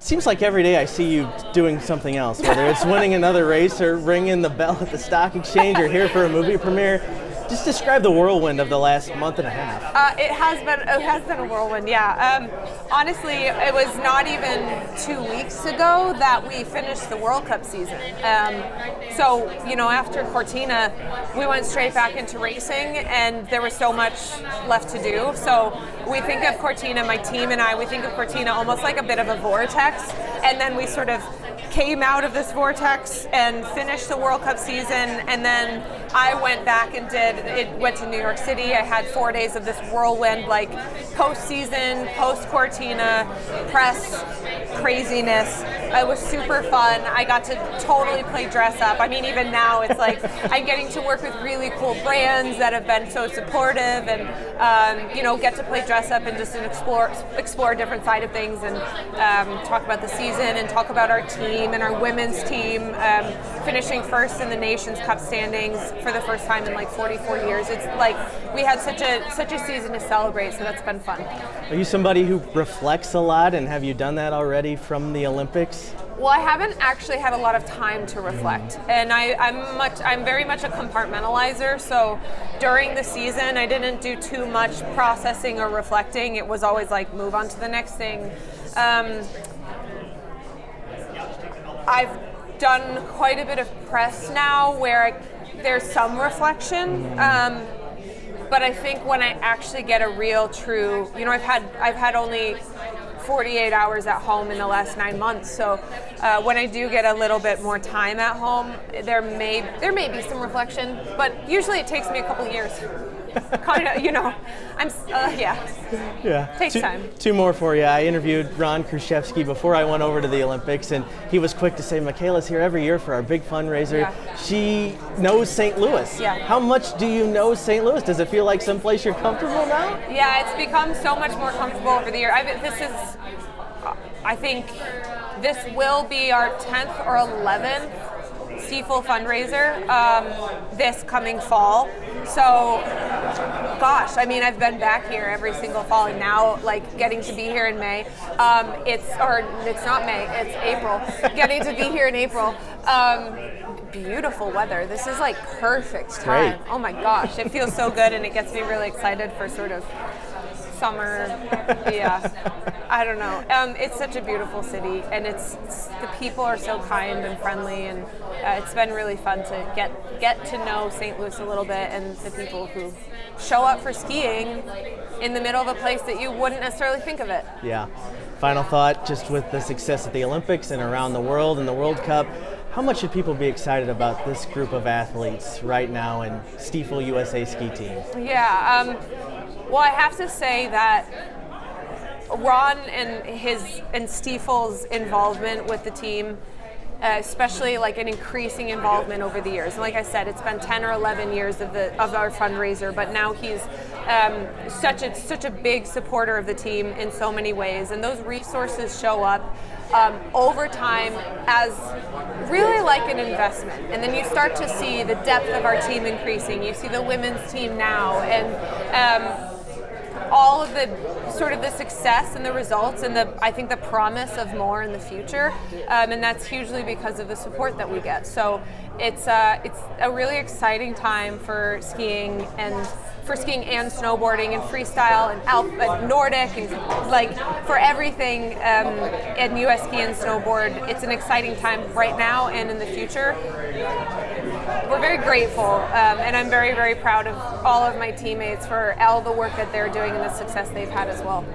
seems like every day I see you doing something else, whether it's winning another race or ringing the bell at the stock exchange or here for a movie premiere. Just describe the whirlwind of the last month and a half. It has been a whirlwind, yeah. Honestly, it was not even 2 weeks ago that we finished the World Cup season. So, after Cortina, we went straight back into racing, and there was so much left to do. So we think of Cortina, my team and I, we think of Cortina almost like a bit of a vortex, and then we sort of came out of this vortex and finished the World Cup season, and then I went back and went to New York City. I had 4 days of this whirlwind, like post-season, post-Cortina, press craziness. It was super fun. I got to totally play dress up. I mean, even now it's like I'm getting to work with really cool brands that have been so supportive, and get to play dress up and just explore a different side of things, and talk about the season and talk about our team and our women's team finishing first in the Nations Cup standings for the first time in like 44 years. It's like we had such a season to celebrate, so that's been fun. Are you somebody who reflects a lot, and have you done that already from the Olympics? Well, I haven't actually had a lot of time to reflect, and I'm very much a compartmentalizer. So during the season, I didn't do too much processing or reflecting. It was always like move on to the next thing. I've done quite a bit of press now where there's some reflection, but I think when I actually get a real true, I've had only 48 hours at home in the last 9 months. So when I do get a little bit more time at home, there may be some reflection, but usually it takes me a couple years. Kind of, takes time. Two more for you. I interviewed Ron Kruszewski before I went over to the Olympics, and he was quick to say, Mikaela's here every year for our big fundraiser. Yeah. She knows St. Louis. Yeah. How much do you know St. Louis? Does it feel like someplace you're comfortable now? Yeah, it's become so much more comfortable over the year. I think this will be our 10th or 11th Stiefel fundraiser this coming fall. So, gosh, I mean, I've been back here every single fall, and now, like, getting to be here in May. It's not May, it's April. Getting to be here in April. Beautiful weather. This is like perfect time. Great. Oh my gosh, it feels so good, and it gets me really excited for sort of summer. Yeah, I don't know. It's such a beautiful city, and the people are so kind and friendly, and it's been really fun to get to know St. Louis a little bit, and the people who show up for skiing in the middle of a place that you wouldn't necessarily think of it. Yeah. Final thought, just with the success at the Olympics and around the world and the World Cup, how much should people be excited about this group of athletes right now in Stiefel USA ski team? Yeah. Well, I have to say that Ron and Stiefel's involvement with the team, especially like an increasing involvement over the years. And like I said, it's been 10 or 11 years of our fundraiser, but now he's such a big supporter of the team in so many ways. And those resources show up over time as really like an investment. And then you start to see the depth of our team increasing. You see the women's team now, and all of the sort of the success and the results, and I think the promise of more in the future, and that's hugely because of the support that we get. So it's a really exciting time for skiing and snowboarding and freestyle and Nordic, and like for everything in US ski and snowboard. It's an exciting time right now and in the future. We're very grateful, and I'm very, very proud of all of my teammates for all the work that they're doing and the success they've had as well.